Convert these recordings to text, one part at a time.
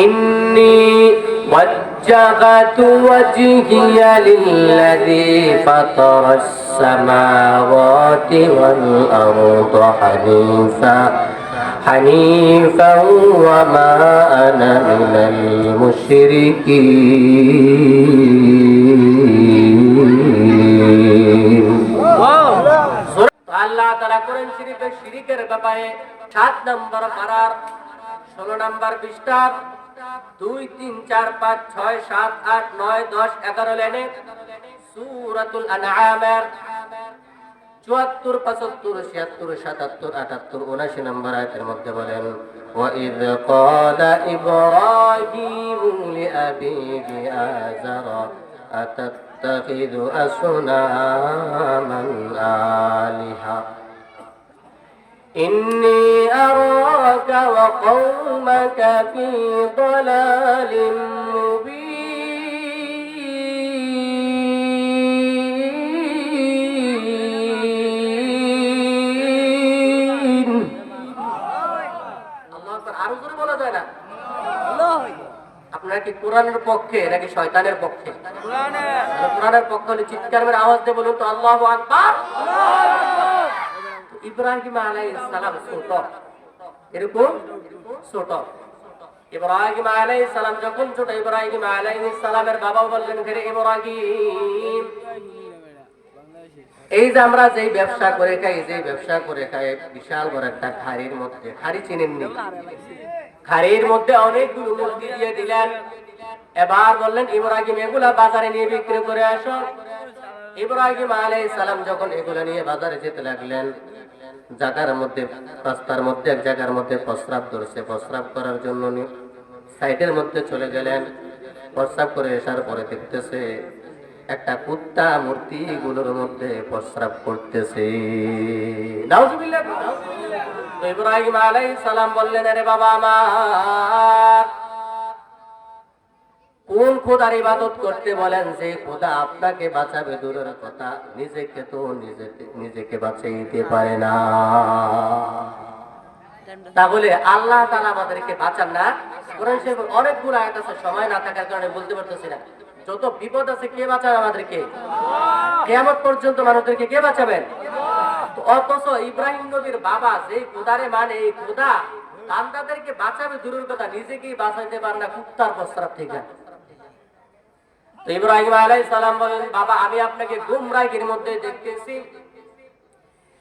إني وجهت وجهي للذي فطر السماوات والأرض حنيفا وما أنا من المشركين. আল্লাহ তাআলা কোরআন শরীফে শিরকের ব্যাপারে 7 নম্বর পারার 16 নম্বর পৃষ্ঠা 2, 3, 4, 5, 6, 7, 8, 9, 10, 11 লাইনে সূরাতুল আনআমের 74, 75, 76, 77, 78, 79 নম্বর আয়াতের মধ্যে বলেন وَإِذْ قَالَ إِبْرَاهِيمُ لِأَبِيهِ آزَرَ أَتَتَّخِذُ أَصْنَامًا آلِهَةً إِنِّي أَرَاكَ وَقَوْمَكَ فِي ضَلَالٍ مُبِينٍ. আল্লাহু আকবার। আরো জোরে বলা যায় না? আপনারা কি কোরআনের পক্ষে নাকি শয়তানের পক্ষে? কোরআনের পক্ষে হলে চিৎকার করে আওয়াজ দিয়ে বলুন তো আল্লাহু আকবার। ইব্রাহিম আলাইহিস সালাম ছোট, এরকম ছোট। ইব্রাহিম আলাইহিস সালাম যখন ছোট, ইব্রাহিম আলাইহিস সালামের বাবা বললেন, হে ইব্রাহিম, এই যে আমরা যেই ব্যবসা করে খাই, বিশাল বড় একটা খাড়ির মধ্যে, খাড়ি চিনেননি? খাড়ির মধ্যে অনেকগুলো মুরগি দিয়ে দিলেন। এবার বললেন, ইব্রাহিম এগুলা বাজারে নিয়ে বিক্রি করে আসো। ইব্রাহিম আলাইহিস সালাম যখন এগুলা নিয়ে বাজারে যেতে লাগলেন, রাস্তার মধ্যে এক জায়গার মধ্যে প্রস্রাব ধরছে। প্রস্রাব করার জন্য সাইডের মধ্যে চলে গেলেন। প্রস্রাব করে আসার পরে দেখতেছে একটা কুত্তা মূর্তিগুলোর মধ্যে প্রস্রাব করতেছে। নাউজুবিল্লাহ। তো ইব্রাহিম আলাইহিস সালাম বললেন, আরে বাবা আমার, কোন খোদার ইবাদত করতে বলেন যে খোদা আপনাকে বাঁচাবে দূরের কথা, নিজেকে তো নিজেকে বাঁচাইতে পারে না। তাহলে আল্লাহ তাআলা আমাদেরকে বাঁচান না? কোরআন শরীফে অনেকগুলো আয়াত আছে, সময় না থাকার কারণে বলতে পারতেছি না। যত বিপদ আছে কে বাঁচাবে আমাদেরকে? কিয়ামত পর্যন্ত মানুষদেরকে কে বাঁচাবেন? অথচ ইব্রাহিম নবীর বাবা যে খোদারে মানে, এই খোদা বান্দাদেরকে বাঁচাবে দূরের কথা, নিজেকেই বাঁচাইতে পারে না কুত্তার প্রস্রাব থেকে। তো ইব্রাহিম আলাইহিস সালাম বলেন, বাবা আমি আপনাকে গুমরাহির মধ্যে দেখতেছি।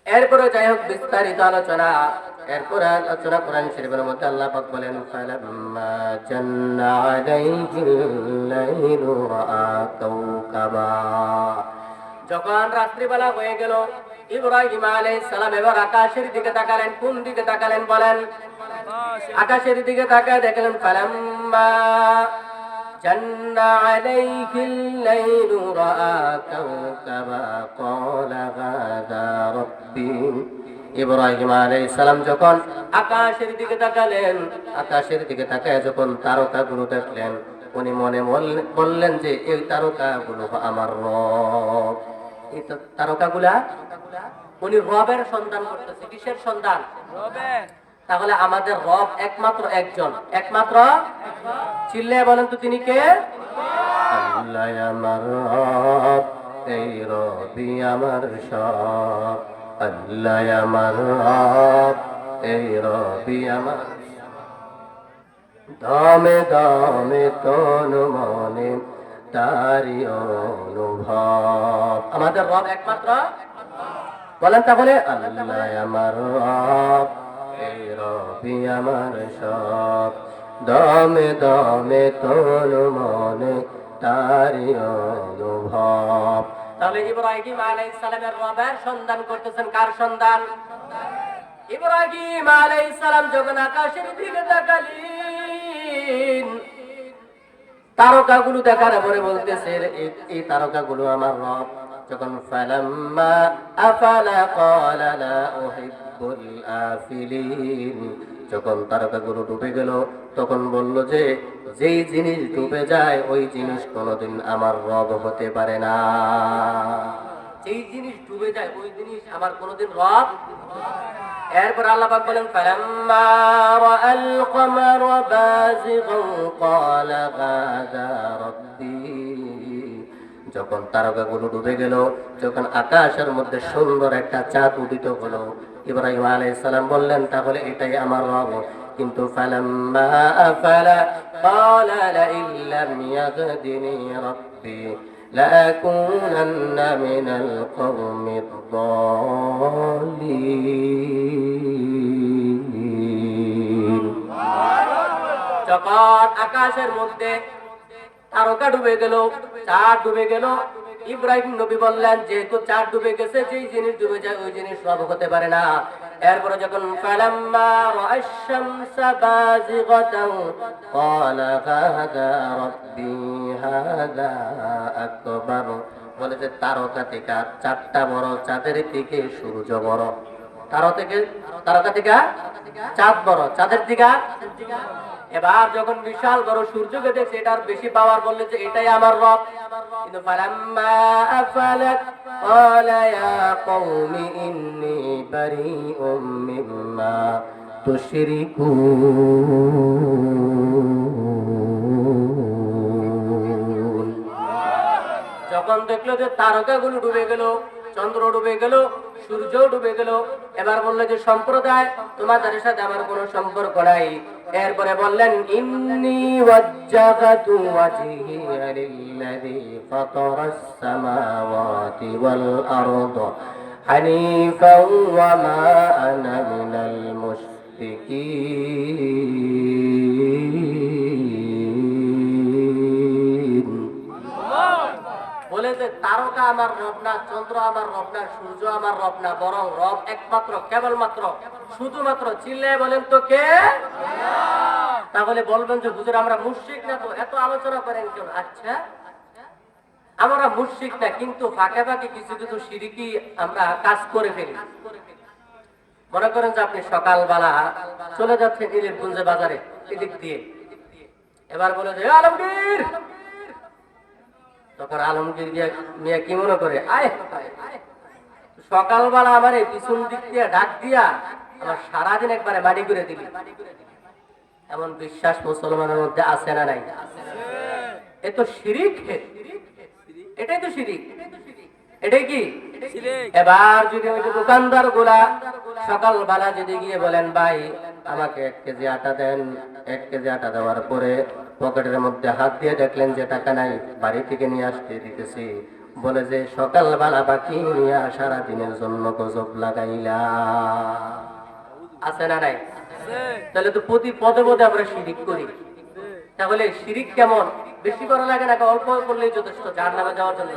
এরপরে যাই হোক বিস্তারিত আলোচনা, এরপরে আলোচনা কোরআন শরীফের মধ্যে আল্লাহ পাক বলেন, ফালাম্মা জান্না আলাইহিল লাইলু রাআ কাওকাবা। যখন রাত্রিবেলা হয়ে গেল, ইব্রাহিম আলাইহিস সালাম এবার আকাশের দিকে তাকালেন। কোন দিকে তাকালেন বলেন? আকাশের দিকে তাকায় দেখলেন, ফালাম্মা জান্না আলাইহিল লাইলু রাআ কাওকাবা ক্বালা হাযা রাব্বি। ইব্রাহিম আলাইহিস সালাম যখন আকাশের দিকে তাকালেন, আকাশের দিকে তাকায় যখন তারকাগুলো দেখলেন, উনি মনে বললেন যে এই তারকাগুলো আমার রব। এই তারকাগুলা উনি রবের সন্ধান করতেছে। কিসের সন্ধান? রবের। তাহলে আমাদের রব একমাত্র একজন, একমাত্র। চিল্লায়ে বলেন তো তিনি কে? আল্লাহ আমার রব, এই রবি আমার সব। আল্লাহ আমার রব, এই রবি আমার দমে দমে তন মনে তারি অনুভব। আমাদের রব একমাত্র। বলেন তাহলে, আল্লাহ আমার রব, এই রবি আমার সব। দমে দমে তন মনে তারি অনুভব। তাহলে ইব্রাহিম আলাইহিস সালামের রবের সন্ধান করতেছেন। কার সন্ধান? ইব্রাহিম আলাইহিস সালাম যখন আকাশের দিকে তাকালেন, তারকাগুলো দেখার পরে বলতেছে এই তারকাগুলো আমার রব। যখন ফালাম্মা আফালা ক্বালা লা উহিব্বুল আফিলিন, যখন তারকাগুলো ডুবে গেল তখন বলল যে যেই জিনিস ডুবে যায় ওই জিনিস কোনোদিন আমার রব হতে পারে না। যেই জিনিস ডুবে যায় ওই জিনিস আমার কোনোদিন রব। এরপর আল্লাহ পাক বলেন ফালাম্মা রাআল কমারা বাযিগান ক্বালা হাযা রাব্বি, যখন তারকাগুলো ডুবে গেল, যখন আকাশের মধ্যে সুন্দর একটা চাঁদ উদিত হলো, ইব্রাহিম আলাইহিস সালাম বললেন তাহলে এটাই আমার রব। কিন্তু ফালাম্মা আফালা ক্বালা লাইন লাম ইয়াহদিনি রাব্বি লাআকুনান্না মিনাল কওমিদ দাল্লিন। যখন আকাশের মধ্যে তারকা ডুবে গেল, চাঁদ ডুবে গেল, ইব্রাহিম নবী বললেন যেহেতু চাঁদ ডুবে গেছে, যেই জিনিস ডুবে যায় ওই জিনিস সব হতে পারে না। এরপরে যখন ফালাম্মা রাআশ শামসা বাযিগাতান ক্বালা হাযা রাব্বি হাযা আকবার, বলে যে তারকা থেকে চাঁদটা বড়, চাঁদের থেকে সূর্য বড়। তারকা থেকে চাঁদ বড়, চাঁদের থেকে। এবার যখন বিশাল বড় সূর্যকে দেখছে, এটার বেশি পাওয়ার, বললে যে এটাই আমার রব। কিন্তু ফালাম্মা আফালাত ক্বালা ইয়া কওমি ইন্নী বারীউম মিম্মা তুশরিকুন। যখন দেখলো যে তারকাগুলো ডুবে গেল, চন্দ্র ডুবে গেল, সূর্য ডুবে গেল, এবার বললো যে সম্প্রদায় তোমাদের সাথে আমার কোনো সম্পর্ক নাই। এরপরে বললেন ইন্নী ওয়াজ্জাহাতু ওয়াজহিয়া লিল্লাযী ফাতারাস সামাওয়াতি ওয়াল আরদা হানিফাও ওয়া মা আনা মিনাল মুশরিকিন। বলে যে তারকা আমার রব না, চন্দ্র আমার রব না, সূর্য আমার রব না, বরং রব একমাত্র, কেবলমাত্র, শুধুমাত্র। চিল্লায় বলেন তো কে? তাহলে বলবেন যে হুজুর আমরা মুশরিক না, তো এত আলোচনা করেন কেন? আচ্ছা, আমরা মুশরিক না, কিন্তু ফাঁকে ফাঁকে কিছু কিছু শিরকি আমরা কাজ করে ফেলি। মনে করেন যে আপনি সকালবেলা চলে যাচ্ছেন ইলিশগঞ্জে বাজারে, এদিক দিয়ে, এবার বলে যে আলমগীর, তখন আলমগীর মিয়া কি মনে করে, আয় সকালবেলা আমার এই পিছন দিক দিয়ে ডাক দিয়া আমার সারাদিন একবারে বাড়ি করে দিলি। এমন বিশ্বাস মুসলমানের মধ্যে আছে না নাই? এ তো শিরিক, এটাই তো শিরিক, এটাই কি? এবার যদি ওই যে দোকানদার গুলা সকালবেলা যদি গিয়ে বলেন ভাই আমাকে 1 কেজি আটা দেন, 1 কেজি আটা দেওয়ার পরে পকেটের মধ্যে হাত দিয়ে দেখলেন যে টাকা নাই, বাড়ি থেকে নিয়ে আসতে দিতেছি, বলে যে সকালবেলা বাকি নিয়ে সারা দিনের জন্য গজব লাগাইলা। আছে না নাই? তাহলে তো প্রতি পদে পদে আমরা শিরিক করি। তাহলে শিরিক কেমন? বেশি করা লাগে না, অল্প করলেই যথেষ্ট জাহান্নামে যাওয়ার জন্য?